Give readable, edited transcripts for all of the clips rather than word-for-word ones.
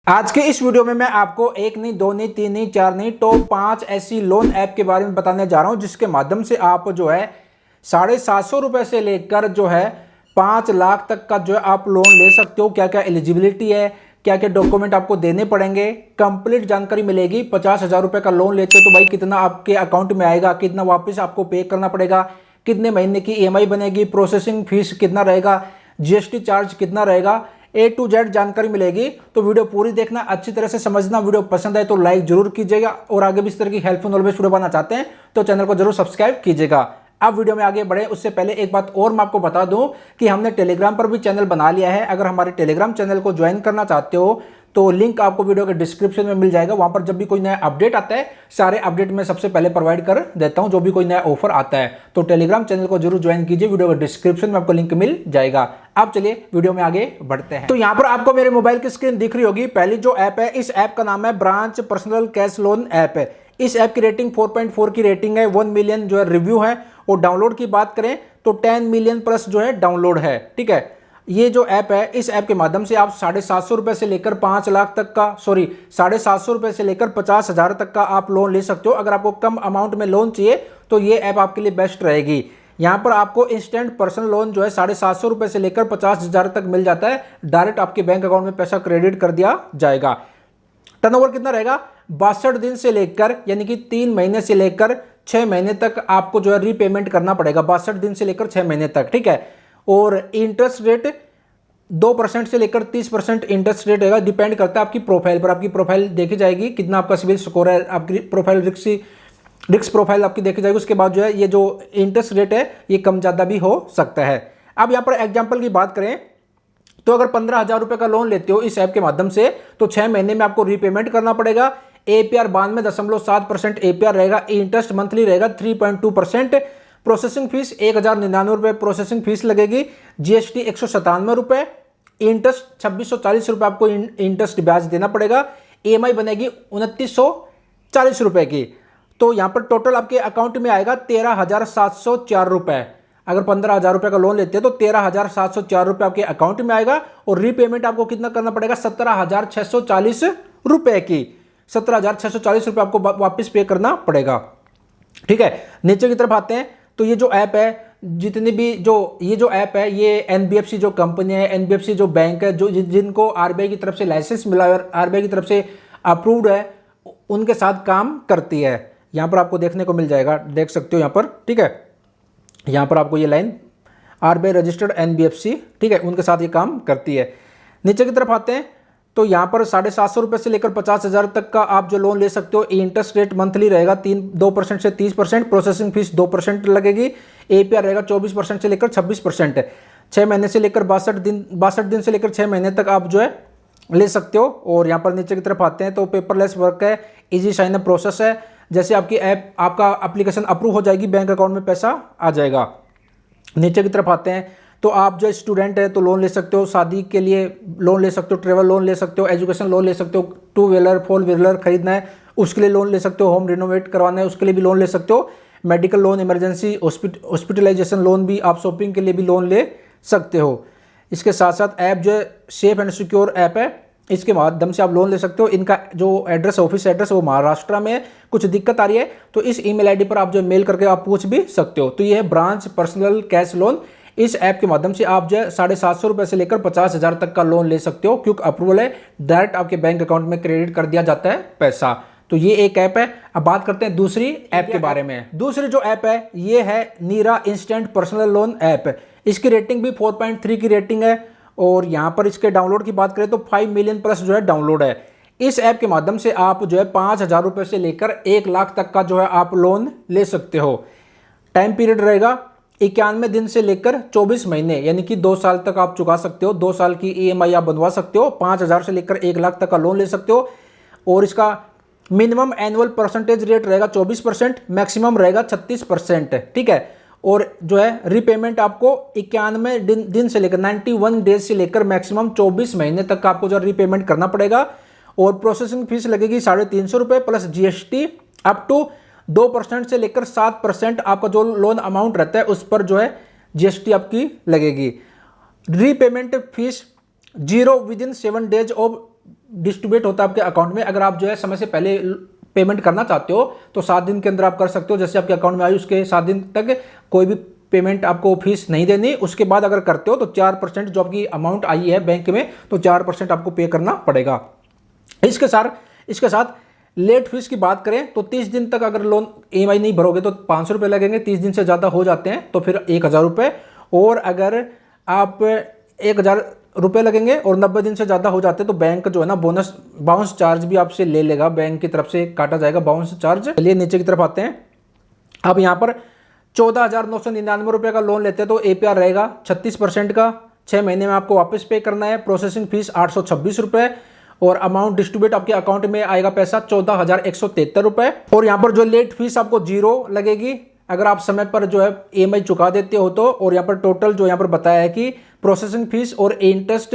आज के इस वीडियो में मैं आपको एक नहीं, दो नहीं, तीन नहीं, चार नहीं, टॉप 5 ऐसी लोन ऐप के बारे में बताने जा रहा हूं जिसके माध्यम से आप जो है 750 रुपए से लेकर जो है 5 लाख तक का जो है आप लोन ले सकते हो। क्या क्या एलिजिबिलिटी है, क्या क्या डॉक्यूमेंट आपको देने पड़ेंगे, कंप्लीट जानकारी मिलेगी। 50,000 रुपए का लोन लेते हो तो भाई कितना आपके अकाउंट में आएगा, कितना वापस आपको पे करना पड़ेगा, कितने महीने की ईएमआई बनेगी, प्रोसेसिंग फीस कितना रहेगा, जीएसटी चार्ज कितना रहेगा, A to Z जानकारी मिलेगी। तो वीडियो पूरी देखना, अच्छी तरह से समझना। वीडियो पसंद आए तो लाइक जरूर कीजिएगा और आगे भी इस तरह की हेल्पफुल नॉलेज वीडियो बनाना चाहते हैं तो चैनल को जरूर सब्सक्राइब कीजिएगा। अब वीडियो में आगे बढ़े उससे पहले एक बात और मैं आपको बता दूं कि हमने टेलीग्राम पर भी चैनल बना लिया है। अगर हमारे टेलीग्राम चैनल को ज्वाइन करना चाहते हो तो लिंक आपको वीडियो के डिस्क्रिप्शन में मिल जाएगा। वहां पर जब भी कोई नया अपडेट आता है, सारे अपडेट मैं सबसे पहले प्रोवाइड कर देता हूं जो भी कोई नया ऑफर आता है। तो टेलीग्राम चैनल को जरूर ज्वाइन कीजिए, वीडियो के डिस्क्रिप्शन में आपको लिंक मिल जाएगा। अब चलिए वीडियो में आगे बढ़ते हैं। तो यहां पर आपको मेरे मोबाइल की स्क्रीन दिख रही होगी। पहली जो ऐप है, इस ऐप का नाम है branch personal cash loan app है। इस ऐप की रेटिंग 4.4 की रेटिंग है, 1 मिलियन जो है रिव्यू है। और डाउनलोड की बात करें तो 10 मिलियन प्लस जो है डाउनलोड है। ठीक है, ये जो ऐप है, इस ऐप के माध्यम से आप 750 रुपए से लेकर 5 लाख तक का 750 रुपए से लेकर 50,000 तक का आप लोन ले सकते हो। अगर आपको कम अमाउंट में लोन चाहिए तो ये ऐप आपके लिए बेस्ट रहेगी। यहां पर आपको इंस्टेंट पर्सनल लोन जो है 750 रुपए से लेकर 50,000 तक मिल जाता है। डायरेक्ट आपके बैंक अकाउंट में पैसा क्रेडिट कर दिया जाएगा। टर्नओवर कितना रहेगा? 62 दिन से लेकर यानी कि 3 महीने से लेकर 6 महीने तक आपको जो है रीपेमेंट करना पड़ेगा। 62 दिन से लेकर 6 महीने तक। ठीक है, और इंटरेस्ट रेट 2% से लेकर 30% इंटरेस्ट रेट रहेगा। डिपेंड करता है आपकी प्रोफाइल पर। आपकी प्रोफाइल देखी जाएगी, कितना आपका सिविल स्कोर है, आपकी प्रोफाइल रिस्क प्रोफाइल आपकी देखी जाएगी। उसके बाद जो है ये जो इंटरेस्ट रेट है ये कम ज़्यादा भी हो सकता है। अब यहाँ पर एग्जाम्पल की बात करें तो अगर 15,000 रुपये का लोन लेते हो इस ऐप के माध्यम से तो 6 महीने में आपको रीपेमेंट करना पड़ेगा। APR 92.7% APR रहेगा। इंटरेस्ट मंथली रहेगा 3.2%। प्रोसेसिंग फीस 1,099 रुपये प्रोसेसिंग फीस लगेगी। जीएसटी 197 रुपये। इंटरेस्ट 2,640 रुपये आपको इंटरेस्ट ब्याज देना पड़ेगा। ईएमआई बनेगी 2,940 रुपये की। तो यहाँ पर टोटल आपके अकाउंट में आएगा 13,704 रुपये। अगर 15,000 रुपये का लोन लेते हैं तो 13,704 रुपये आपके अकाउंट में आएगा। और रीपेमेंट आपको कितना करना पड़ेगा? 17,640 रुपये की। 17,640 रुपये आपको वापस पे करना पड़ेगा। ठीक है, नीचे की तरफ आते हैं तो ये जो ऐप है, जितनी भी जो ये जो ऐप है, ये एनबीएफसी जो कंपनी है, एनबीएफसी जो बैंक है, जो जिनको आरबीआई की तरफ से लाइसेंस मिला है और आरबीआई की तरफ से अप्रूव्ड है, उनके साथ काम करती है। यहाँ पर आपको देखने को मिल जाएगा, देख सकते हो यहाँ पर। ठीक है, यहाँ पर आपको ये लाइन आरबीआई रजिस्टर्ड एनबीएफसी, ठीक है, उनके साथ ये काम करती है। नीचे की तरफ आते हैं तो यहाँ पर 750 रुपये से लेकर 50,000 तक का आप जो लोन ले सकते हो। इंटरेस्ट रेट मंथली रहेगा 2% से 30%। प्रोसेसिंग फीस 2% लगेगी। APR रहेगा 24% से लेकर 26%। 6 महीने से लेकर 62 दिन से लेकर 6 महीने तक आप जो है ले सकते हो। और यहाँ पर नीचे की तरफ आते हैं तो पेपरलेस वर्क है, इजी साइन अप प्रोसेस है। जैसे आपकी ऐप, आपका एप्लीकेशन अप्रूव हो जाएगी, बैंक अकाउंट में पैसा आ जाएगा। नीचे की तरफ आते हैं तो आप जो स्टूडेंट है तो लोन ले सकते हो, शादी के लिए लोन ले सकते हो, ट्रेवल लोन ले सकते हो, एजुकेशन लोन ले सकते हो, 2 व्हीलर 4 व्हीलर खरीदना है उसके लिए लोन ले सकते हो, होम रिनोवेट करवाना है उसके लिए भी लोन ले सकते हो, medical loan, emergency hospitalisation loan भी, आप शॉपिंग के लिए भी लोन ले सकते हो। इसके साथ साथ ऐप जो है सेफ एंड सिक्योर ऐप है, इसके माध्यम से आप लोन ले सकते हो। इनका जो एड्रेस, ऑफिस एड्रेस, वो महाराष्ट्र में है। कुछ दिक्कत आ रही है तो इस ईमेल आईडी पर आप जो मेल करके आप पूछ भी सकते हो। तो ये है ब्रांच पर्सनल कैश लोन। इस ऐप के माध्यम से आप जो है 750 रुपये से लेकर 50,000 तक का लोन ले सकते हो। क्योंकि अप्रूवल है, डायरेक्ट आपके बैंक अकाउंट में क्रेडिट कर दिया जाता है पैसा। तो ये एक ऐप है। अब बात करते हैं दूसरी ऐप के बारे में। दूसरी जो ऐप है ये है नीरा इंस्टेंट पर्सनल लोन ऐप। इसकी रेटिंग भी 4.3 की रेटिंग है। और यहाँ पर इसके डाउनलोड की बात करें तो 5 मिलियन प्लस जो है डाउनलोड है। इस ऐप के माध्यम से आप जो है 5,000 रुपये से लेकर 1 लाख तक का जो है आप लोन ले सकते हो। टाइम पीरियड रहेगा 91 दिन से लेकर 24 महीने, यानी कि 2 साल तक आप चुका सकते हो। 2 साल की ईएमआई आप बनवा सकते हो। 5,000 से लेकर 1 लाख तक का लोन ले सकते हो। और इसका मिनिमम एनुअल परसेंटेज रेट रहेगा 24%, मैक्सिमम रहेगा 36%। ठीक है, और जो है रीपेमेंट आपको 91 दिन से लेकर 91 डेज से लेकर मैक्सिमम 24 महीने तक का आपको जो रीपेमेंट करना पड़ेगा। और प्रोसेसिंग फीस लगेगी 350 रुपये प्लस जीएसटी अप टू 2% से लेकर 7% आपका जो लोन अमाउंट रहता है उस पर जो है जीएसटी आपकी लगेगी। Repayment fees 0 with in 7 days of distribute होता है आपके अकाउंट में। अगर आप जो है समय से पहले पेमेंट करना चाहते हो तो 7 दिन के अंदर आप कर सकते हो। जैसे आपके अकाउंट में आई उसके 7 दिन तक कोई भी पेमेंट आपको फीस नहीं देनी। उसके बाद अगर करते हो तो 4% जो आपकी अमाउंट आई है बैंक में तो 4% आपको पे करना पड़ेगा। इसके साथ लेट फीस की बात करें तो 30 दिन तक अगर लोन EMI नहीं भरोगे तो 500 रुपये लगेंगे। 30 दिन से ज़्यादा हो जाते हैं तो फिर 1000 रुपये, और अगर आप 1000 रुपये लगेंगे और 90 दिन से ज़्यादा हो जाते हैं तो बैंक जो है ना बोनस बाउंस चार्ज भी आपसे ले लेगा, बैंक की तरफ से काटा जाएगा बाउंस चार्ज। चलिए नीचे की तरफ आते हैं। अब यहाँ पर 14,999 रुपये का लोन लेते हैं तो APR रहेगा 36% का। 6 महीने में आपको वापस पे करना है। प्रोसेसिंग फीस 826 रुपये और अमाउंट डिस्ट्रीब्यूट आपके अकाउंट में आएगा पैसा 14,173 रुपये। और यहाँ पर जो लेट फीस आपको 0 लगेगी अगर आप समय पर जो है EMI चुका देते हो तो। और यहाँ पर टोटल जो यहाँ पर बताया है कि प्रोसेसिंग फीस और इंटरेस्ट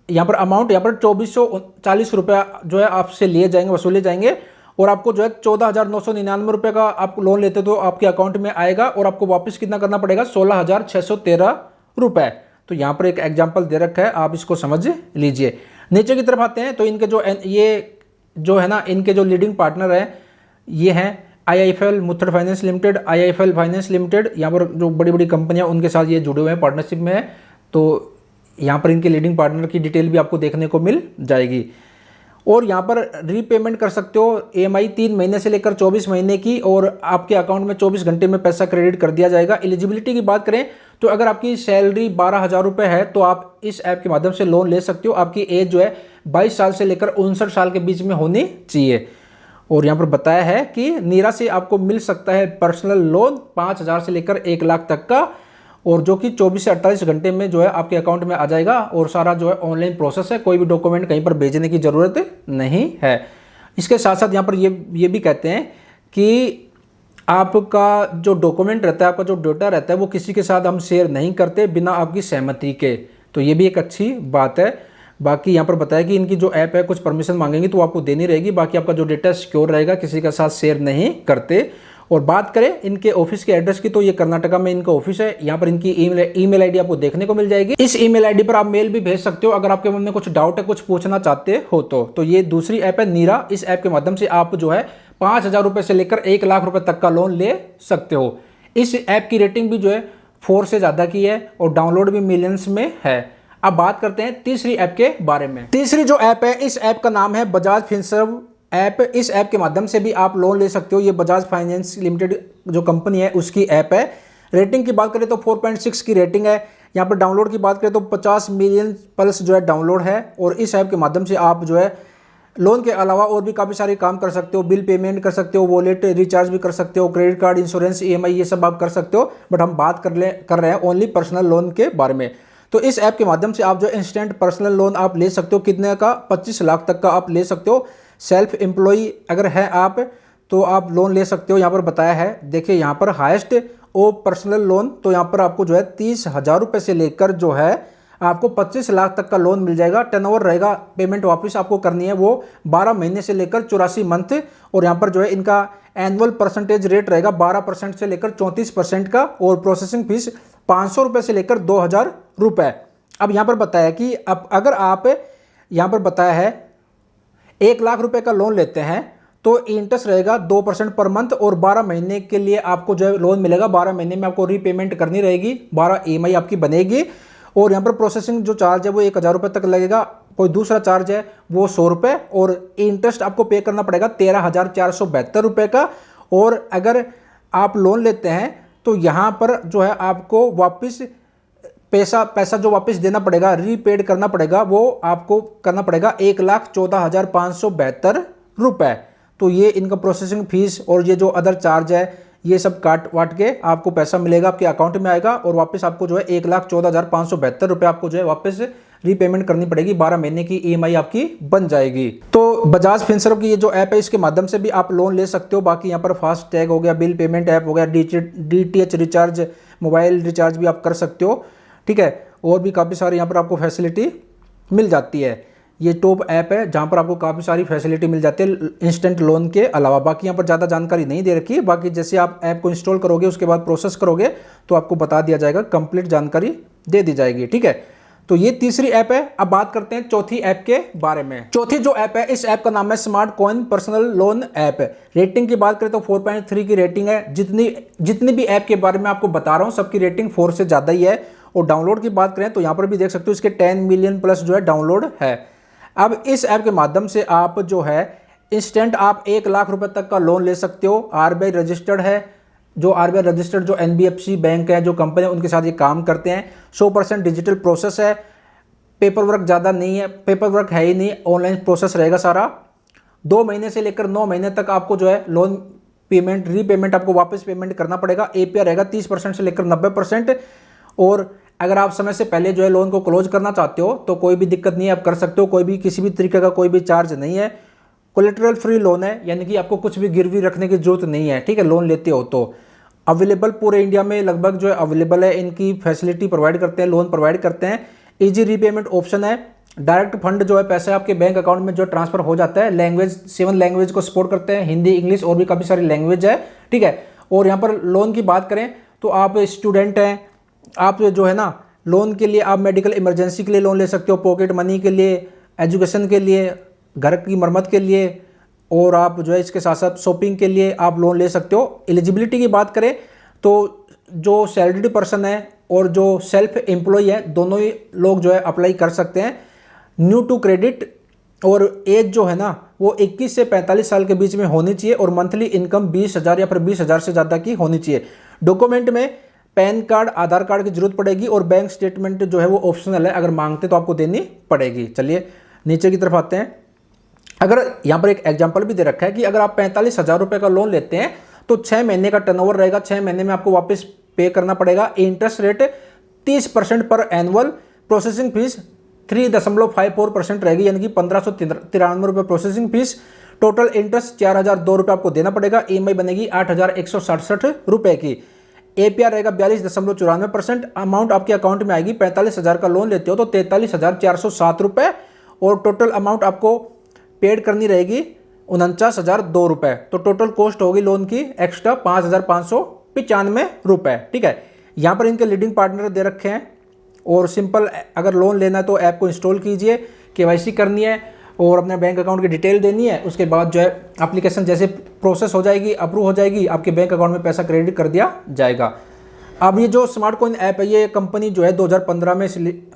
यहाँ पर अमाउंट यहाँ पर 2440 रुपये जो है आपसे लिए जाएंगे, वसूले जाएंगे। और आपको जो है 14,999 रुपये का आप लोन लेते तो आपके अकाउंट में आएगा और आपको वापस कितना करना पड़ेगा 16,613 रुपये। तो यहाँ पर एक एग्जाम्पल दे रखा है, आप इसको समझ लीजिए। नीचे की तरफ आते हैं तो इनके जो है ना इनके जो लीडिंग पार्टनर है ये हैं IIFL Muthoot finance limited, IIFL finance limited. यहाँ पर जो बड़ी बड़ी कंपनियाँ उनके साथ ये जुड़े हुए हैं, पार्टनरशिप में है। तो यहाँ पर इनके लीडिंग पार्टनर की डिटेल भी आपको देखने को मिल जाएगी। और यहाँ पर रीपेमेंट कर सकते हो EMI 3 महीने से लेकर 24 महीने की, और आपके अकाउंट में 24 घंटे में पैसा क्रेडिट कर दिया जाएगा। एलिजिबिलिटी की बात करें तो अगर आपकी सैलरी 12,000 रुपये है तो आप इस ऐप के माध्यम से लोन ले सकते हो। आपकी एज जो है 22 साल से लेकर 59 साल के बीच में होनी चाहिए। और यहाँ पर बताया है कि नीरा से आपको मिल सकता है पर्सनल लोन 5,000 से लेकर 1 लाख तक का, और जो कि 24 से 48 घंटे में जो है आपके अकाउंट में आ जाएगा। और सारा जो है ऑनलाइन प्रोसेस है, कोई भी डॉक्यूमेंट कहीं पर भेजने की ज़रूरत नहीं है। इसके साथ साथ यहाँ पर ये भी कहते हैं कि आपका जो डॉक्यूमेंट रहता है, आपका जो डेटा रहता है वो किसी के साथ हम शेयर नहीं करते बिना आपकी सहमति के। तो ये भी एक अच्छी बात है। बाकी यहाँ पर बताया कि इनकी जो ऐप है कुछ परमिशन मांगेंगी तो आपको देनी रहेगी, बाकी आपका जो डेटा सिक्योर रहेगा, किसी के साथ शेयर नहीं करते। और बात करें इनके ऑफिस के एड्रेस की तो ये कर्नाटका में इनका ऑफिस है। यहाँ पर इनकी ईमेल आईडी आपको देखने को मिल जाएगी। इस ईमेल आईडी पर आप मेल भी भेज सकते हो अगर आपके मन में कुछ डाउट है, कुछ पूछना चाहते हो तो ये दूसरी ऐप है नीरा। इस ऐप के माध्यम से आप जो है 5,000 रुपये से लेकर 1 लाख रुपये तक का लोन ले सकते हो। इस ऐप की रेटिंग भी जो है 4 से ज़्यादा की है और डाउनलोड भी मिलियंस में है। अब बात करते हैं तीसरी ऐप के बारे में। तीसरी जो ऐप है इस ऐप का नाम है बजाज फिनसर्व ऐप। इस ऐप के माध्यम से भी आप लोन ले सकते हो। ये बजाज फाइनेंस लिमिटेड जो कंपनी है उसकी ऐप है। रेटिंग की बात करें तो 4.6 की रेटिंग है। यहाँ पर डाउनलोड की बात करें तो 50 मिलियन प्लस जो है डाउनलोड है। और इस ऐप के माध्यम से आप जो है लोन के अलावा और भी काफ़ी सारे काम कर सकते हो। बिल पेमेंट कर सकते हो, वॉलेट रिचार्ज भी कर सकते हो, क्रेडिट कार्ड, इंश्योरेंस, EMI ये सब आप कर सकते हो। बट हम बात कर रहे हैं ओनली पर्सनल लोन के बारे में। तो इस ऐप के माध्यम से आप जो इंस्टेंट पर्सनल लोन आप ले सकते हो। कितने का? 25 लाख तक का आप ले सकते हो। सेल्फ एम्प्लॉई अगर है आप तो आप लोन ले सकते हो। यहाँ पर बताया है, देखिए यहाँ पर हाईएस्ट ओ पर्सनल लोन तो यहाँ पर आपको जो है 30,000 रुपये से लेकर जो है आपको 25 लाख तक का लोन मिल जाएगा। टर्नओवर रहेगा, पेमेंट वापस आपको करनी है वो 12 महीने से लेकर 84 मंथ। और यहाँ पर जो है इनका एनुअल परसेंटेज रेट रहेगा 12% से लेकर 34% का। और प्रोसेसिंग फीस 500 रुपये से लेकर 2,000 रुपये। अब यहाँ पर बताया कि अब अगर आप यहाँ पर बताया है 1 लाख रुपए का लोन लेते हैं तो इंटरेस्ट रहेगा 2% पर मंथ और 12 महीने के लिए आपको जो है लोन मिलेगा। 12 महीने में आपको रीपेमेंट करनी रहेगी, 12 EMI आपकी बनेगी। और यहाँ पर प्रोसेसिंग जो चार्ज है वो 1,000 रुपये तक लगेगा। कोई दूसरा चार्ज है वो 100 रुपये और इंटरेस्ट आपको पे करना पड़ेगा 13,472 रुपये का। और अगर आप लोन लेते हैं तो यहाँ पर जो है आपको वापस पैसा जो वापस देना पड़ेगा, रीपेड करना पड़ेगा, वो आपको करना पड़ेगा 1,14,572 रुपये। तो ये इनका प्रोसेसिंग फीस और ये जो अदर चार्ज है ये सब काट वाट के आपको पैसा मिलेगा, आपके अकाउंट में आएगा। और वापस आपको जो है 1,14,572 रुपये आपको जो है वापस रीपेमेंट करनी पड़ेगी। 12 महीने की EMI आपकी बन जाएगी। तो बजाज फिनसर्व की ये जो ऐप है इसके माध्यम से भी आप लोन ले सकते हो। बाकी यहाँ पर फास्ट टैग हो गया, बिल पेमेंट ऐप हो गया, DTH रिचार्ज, मोबाइल रिचार्ज भी आप कर सकते हो, ठीक है। और भी काफ़ी सारी यहाँ पर आपको फैसिलिटी मिल जाती है। ये टॉप ऐप है जहाँ पर आपको काफ़ी सारी फैसिलिटी मिल जाती है इंस्टेंट लोन के अलावा। बाकी यहाँ पर ज़्यादा जानकारी नहीं दे रखी है। बाकी जैसे आप ऐप को इंस्टॉल करोगे उसके बाद प्रोसेस करोगे तो आपको बता दिया जाएगा, कंप्लीट जानकारी दे दी जाएगी, ठीक है। तो ये तीसरी ऐप है। अब बात करते हैं चौथी ऐप के बारे में। चौथी जो ऐप है, इस ऐप का नाम है smart coin personal loan app. Rating की बात करें तो 4.3 की रेटिंग है। जितनी भी ऐप के बारे में आपको बता रहा हूँ सबकी रेटिंग 4 से ज़्यादा ही है। और डाउनलोड की बात करें तो यहाँ पर भी देख सकते हो इसके 10 मिलियन प्लस जो है डाउनलोड है। अब इस ऐप के माध्यम से आप जो है इंस्टेंट आप 1 लाख रुपए तक का लोन ले सकते हो। आरबीआई रजिस्टर्ड है, जो आरबीआई रजिस्टर्ड जो एनबीएफसी बैंक है, जो कंपनी है, उनके साथ ये काम करते हैं। 100% डिजिटल प्रोसेस है, पेपर वर्क ज़्यादा नहीं है, पेपर वर्क है ही नहीं, ऑनलाइन प्रोसेस रहेगा सारा। 2 महीने से लेकर 9 महीने तक आपको जो है लोन पेमेंट रीपेमेंट आपको वापस पेमेंट करना पड़ेगा। एपीआर रहेगा 30% से लेकर 90%। और अगर आप समय से पहले जो है लोन को क्लोज करना चाहते हो तो कोई भी दिक्कत नहीं है, आप कर सकते हो। कोई भी किसी भी तरीके का कोई भी चार्ज नहीं है। कोलेटरल फ्री लोन है, यानी कि आपको कुछ भी गिरवी रखने की जरूरत नहीं है, ठीक है, लोन लेते हो तो। अवेलेबल पूरे इंडिया में लगभग जो है अवेलेबल है, इनकी फैसिलिटी प्रोवाइड करते हैं, लोन प्रोवाइड करते हैं। इजी रीपेमेंट ऑप्शन है। डायरेक्ट फंड जो है पैसे आपके बैंक अकाउंट में जो ट्रांसफर हो जाता है। लैंग्वेज 7 लैंग्वेज को सपोर्ट करते हैं, हिंदी, इंग्लिश और भी काफ़ी सारी लैंग्वेज है, ठीक है। और यहाँ पर लोन की बात करें तो आप स्टूडेंट हैं, आप जो है ना लोन के लिए आप मेडिकल इमरजेंसी के लिए लोन ले सकते हो, पॉकेट मनी के लिए, एजुकेशन के लिए, घर की मरम्मत के लिए, और आप जो है इसके साथ साथ शॉपिंग के लिए आप लोन ले सकते हो। एलिजिबिलिटी की बात करें तो जो सैलरीड पर्सन है और जो सेल्फ एम्प्लॉय है, दोनों ही लोग जो है अप्लाई कर सकते हैं। न्यू टू क्रेडिट, और एज जो है ना वो 21 से 45 साल के बीच में होनी चाहिए, और मंथली इनकम 20,000 या फिर 20,000 से ज़्यादा की होनी चाहिए। डॉक्यूमेंट में पैन कार्ड, आधार कार्ड की जरूरत पड़ेगी, और बैंक स्टेटमेंट जो है वो ऑप्शनल है, अगर मांगते तो आपको देनी पड़ेगी। चलिए नीचे की तरफ आते हैं। अगर यहाँ पर एक एग्जांपल भी दे रखा है कि अगर आप 45,000 रुपये का लोन लेते हैं तो 6 महीने का टर्नओवर रहेगा, 6 महीने में आपको वापस पे करना पड़ेगा। इंटरेस्ट रेट 30% पर एनुअल, प्रोसेसिंग फीस 3.54% रहेगी, यानी कि 1,593 रुपये प्रोसेसिंग फीस। टोटल इंटरेस्ट 4,002 रुपये आपको देना पड़ेगा। ईएमआई बनेगी 8,167 रुपये की। एपीआर रहेगा 42.94%। अमाउंट आपके अकाउंट में आएगी, 45,000 का लोन लेते हो तो 43,407 रुपये, और टोटल अमाउंट आपको पेड करनी रहेगी 49,002 रुपये। तो टोटल कॉस्ट होगी लोन की एक्स्ट्रा 5,595 रुपये, ठीक है। यहाँ पर इनके लीडिंग पार्टनर दे रखे हैं। और सिंपल अगर लोन लेना है तो ऐप को इंस्टॉल कीजिए, केवाईसी करनी है और अपने बैंक अकाउंट की डिटेल देनी है। उसके बाद जो है एप्लीकेशन जैसे प्रोसेस हो जाएगी, अप्रूव हो जाएगी, आपके बैंक अकाउंट में पैसा क्रेडिट कर दिया जाएगा। अब ये जो स्मार्ट कॉइन ऐप है, ये कंपनी जो है 2015 में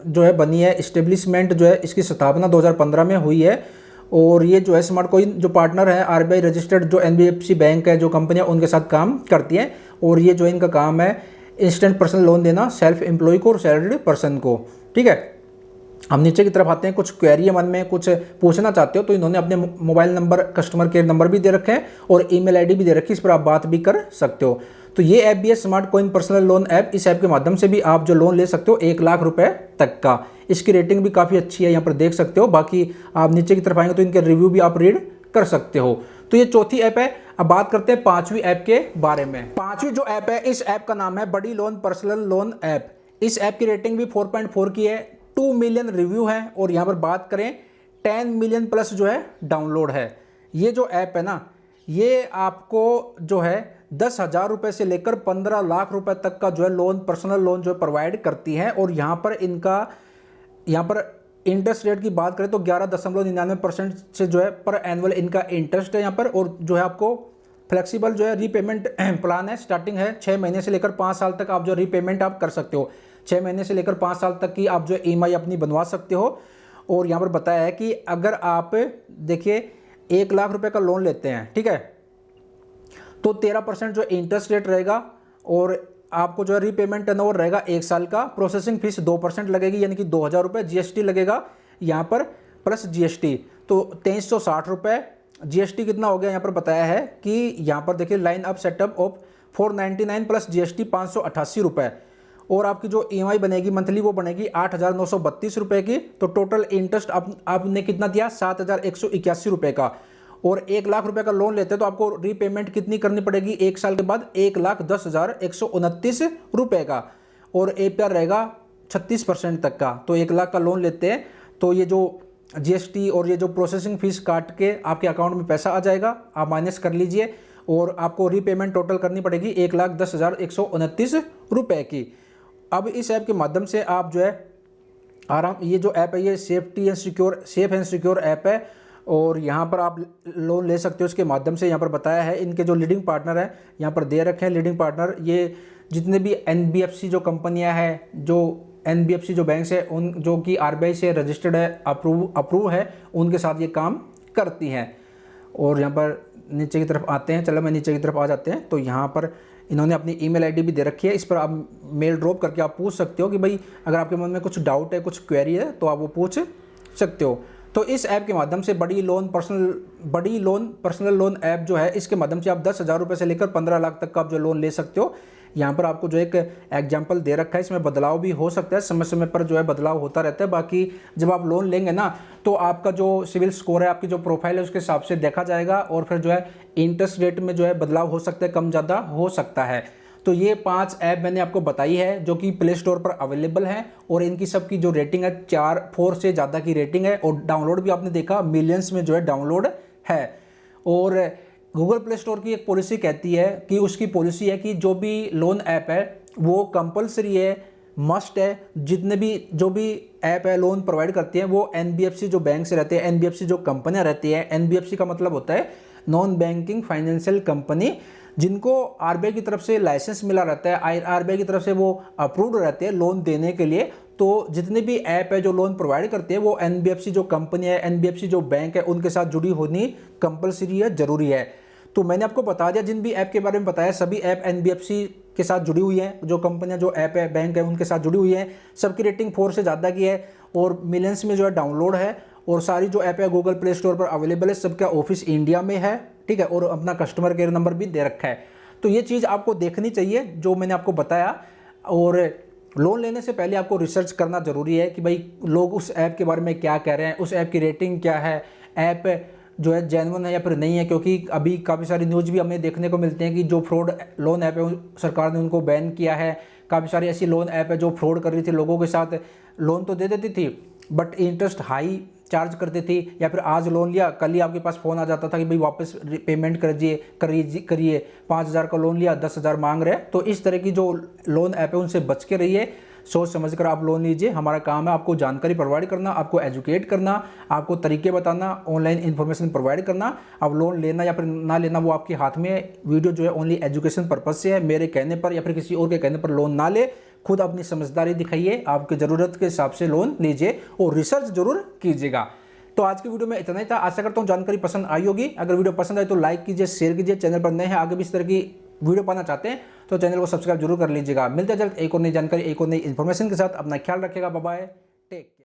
जो है बनी है। इस्टेब्लिशमेंट जो है इसकी स्थापना 2015 में हुई है। और ये जो है स्मार्ट कॉइन जो पार्टनर है आरबीआई रजिस्टर्ड जो एनबीएफसी बैंक है, जो कंपनियां उनके साथ काम करती हैं। और ये जो इनका काम है इंस्टेंट पर्सनल लोन देना सेल्फ एम्प्लॉय को और सैलरीड पर्सन को, ठीक है। हम नीचे की तरफ आते हैं। कुछ क्वेरी मन में कुछ पूछना चाहते हो तो इन्होंने अपने mobile number, customer care number भी दे रखे हैं और ईमेल आईडी भी दे रखी है, इस पर आप बात भी कर सकते हो। तो ये ऐप भी है smart coin personal loan app. इस ऐप के माध्यम से भी आप जो लोन ले सकते हो 1 लाख रुपए तक का। इसकी रेटिंग भी काफ़ी अच्छी है, यहाँ पर देख सकते हो। बाकी आप नीचे की तरफ आएंगे तो इनके रिव्यू भी आप रीड कर सकते हो। तो ये चौथी ऐप है। अब बात करते हैं 5वीं ऐप के बारे में। 5वीं जो ऐप है, इस ऐप का नाम है बड़ी लोन पर्सनल लोन ऐप। इस ऐप की रेटिंग भी 4.4 की है, 2 मिलियन रिव्यू है, और यहाँ पर बात करें 10 मिलियन प्लस जो है डाउनलोड है। ये जो ऐप है ना, ये आपको जो है 10,000 रुपये से लेकर 15 लाख रुपए तक का जो है लोन, पर्सनल लोन जो है प्रोवाइड करती है। और यहाँ पर इंटरेस्ट रेट की बात करें तो 11.99% से जो है पर एनुअल इनका इंटरेस्ट है यहाँ पर। और जो है आपको फ्लेक्सिबल जो है रीपेमेंट प्लान है, स्टार्टिंग है 6 महीने से लेकर 5 साल तक आप जो रीपेमेंट आप कर सकते हो। 6 महीने से लेकर 5 साल तक की आप जो ईएमआई अपनी बनवा सकते हो। और यहाँ पर बताया है कि अगर आप देखिए 1 लाख रुपए का लोन लेते हैं, ठीक है, तो 13% जो इंटरेस्ट रेट रहेगा, और आपको जो है रीपेमेंट टर्नओवर रहेगा 1 साल का। प्रोसेसिंग फीस 2% लगेगी, यानी कि 2,000 रुपये। जीएसटी लगेगा यहाँ पर प्लस जीएसटी, तो 2360 रुपये। जीएसटी कितना हो गया यहाँ पर बताया है कि यहाँ पर देखिए line up setup of 499 plus GST 588 रुपये। और आपकी जो ईएमआई बनेगी मंथली वो बनेगी 8,932 रुपये की। तो टोटल इंटरेस्ट आपने कितना दिया, 7,181 रुपये का। और 1 लाख रुपए का लोन लेते हैं तो आपको रीपेमेंट कितनी करनी पड़ेगी 1 साल के बाद, 1,10,129 रुपये का। और एपीआर रहेगा 36% तक का। तो 1 लाख का लोन लेते हैं तो ये जो जीएसटी और ये जो प्रोसेसिंग फीस काट के आपके अकाउंट में पैसा आ जाएगा, आप माइनस कर लीजिए। और आपको रीपेमेंट टोटल करनी पड़ेगी 1,10,129 रुपये की। अब इस ऐप के माध्यम से आप जो है ये जो ऐप है ये सेफ एंड सिक्योर ऐप है और यहाँ पर आप लोन ले सकते हो इसके माध्यम से। यहाँ पर बताया है इनके जो लीडिंग पार्टनर है यहाँ पर दे रखे हैं लीडिंग पार्टनर, ये जितने भी NBFC जो कंपनियाँ हैं, जो NBFC जो बैंक है उन जो कि RBI से रजिस्टर्ड है, अप्रूव है, उनके साथ ये काम करती हैं। और यहाँ पर नीचे की तरफ आते हैं, चलो मैं नीचे की तरफ आ जाते हैं। तो यहाँ पर इन्होंने अपनी ईमेल आईडी भी दे रखी है, इस पर आप मेल ड्रॉप करके आप पूछ सकते हो कि भाई अगर आपके मन में कुछ डाउट है, कुछ क्वेरी है तो आप वो पूछ सकते हो। तो इस ऐप के माध्यम से बड़ी लोन पर्सनल लोन ऐप जो है, इसके माध्यम से आप 10,000 रुपये से लेकर 15 लाख तक का आप जो लोन ले सकते हो। यहाँ पर आपको जो एक एग्जाम्पल दे रखा है, इसमें बदलाव भी हो सकता है, समय समय पर जो है बदलाव होता रहता है। बाकी जब आप लोन लेंगे ना तो आपका जो सिविल स्कोर है, आपकी जो प्रोफाइल है उसके हिसाब से देखा जाएगा और फिर जो है इंटरेस्ट रेट में जो है बदलाव हो सकता है, कम ज़्यादा हो सकता है। तो ये 5 ऐप मैंने आपको बताई है जो कि प्ले स्टोर पर अवेलेबल है और इनकी सबकी जो रेटिंग है 4 से ज़्यादा की रेटिंग है और डाउनलोड भी आपने देखा मिलियंस में जो है डाउनलोड है। और गूगल प्ले स्टोर की एक पॉलिसी कहती है कि उसकी पॉलिसी है कि जो भी लोन ऐप है वो कंपलसरी है, मस्ट है, जितने भी जो भी ऐप है लोन प्रोवाइड करती है वो NBFC जो बैंक से रहते हैं, NBFC जो कंपनियां रहती है, NBFC का मतलब होता है नॉन बैंकिंग फाइनेंशियल कंपनी, जिनको RBI की तरफ से लाइसेंस मिला रहता है, RBI की तरफ से वो अप्रूव्ड रहते हैं लोन देने के लिए। तो जितने भी ऐप है जो लोन प्रोवाइड करते हैं वो NBFC जो कंपनी है, NBFC जो बैंक है उनके साथ जुड़ी होनी कंपलसरी है, जरूरी है। तो मैंने आपको बता दिया, जिन भी ऐप के बारे में बताया सभी ऐप NBFC के साथ जुड़ी हुई है, जो कंपनियां जो ऐप है बैंक है उनके साथ जुड़ी हुई है, सबकी रेटिंग 4 से ज़्यादा की है और मिलियंस में जो है डाउनलोड है। और सारी जो ऐप है गूगल प्ले स्टोर पर अवेलेबल है, सबका ऑफिस इंडिया में है, ठीक है, और अपना कस्टमर केयर नंबर भी दे रखा है। तो ये चीज़ आपको देखनी चाहिए जो मैंने आपको बताया। और लोन लेने से पहले आपको रिसर्च करना ज़रूरी है कि भाई लोग उस ऐप के बारे में क्या कह रहे हैं, उस ऐप की रेटिंग क्या है, ऐप जो है जेन्युइन है या फिर नहीं है। क्योंकि अभी काफ़ी सारी न्यूज़ भी हमें देखने को मिलते हैं कि जो फ्रॉड लोन ऐप है सरकार ने उनको बैन किया है। काफ़ी सारी ऐसी लोन ऐप है जो फ्रॉड कर रही थी, लोगों के साथ लोन तो दे देती थी बट इंटरेस्ट हाई चार्ज करती थी, या फिर आज लोन लिया कल ही आपके पास फ़ोन आ जाता था कि भाई वापस पेमेंट करिए 5,000 का लोन लिया 10,000 मांग रहे हैं। तो इस तरह की जो लोन ऐप है उनसे बच के रहिए, सोच समझ कर आप लोन लीजिए। हमारा काम है आपको जानकारी प्रोवाइड करना, आपको एजुकेट करना, आपको तरीके बताना, ऑनलाइन इन्फॉर्मेशन प्रोवाइड करना। अब लोन लेना या फिर ना लेना वो आपके हाथ में है। वीडियो जो है ओनली एजुकेशन पर्पज से है, मेरे कहने पर या फिर किसी और के कहने पर लोन ना ले, खुद अपनी समझदारी दिखाइए, आपकी ज़रूरत के हिसाब से लोन लीजिए और रिसर्च जरूर कीजिएगा। तो आज की वीडियो में इतना ही था, आशा करता हूँ जानकारी पसंद आई होगी। अगर वीडियो पसंद आए तो लाइक कीजिए, शेयर कीजिए, चैनल पर नए हैं आगे भी इस तरह की वीडियो पाना चाहते हैं तो चैनल को सब्सक्राइब जरूर कर लीजिएगा। मिलते हैं जल्द एक और नई जानकारी, एक और नई इन्फॉर्मेशन के साथ। अपना ख्याल रखिएगा, बाय बाय, टेक केयर।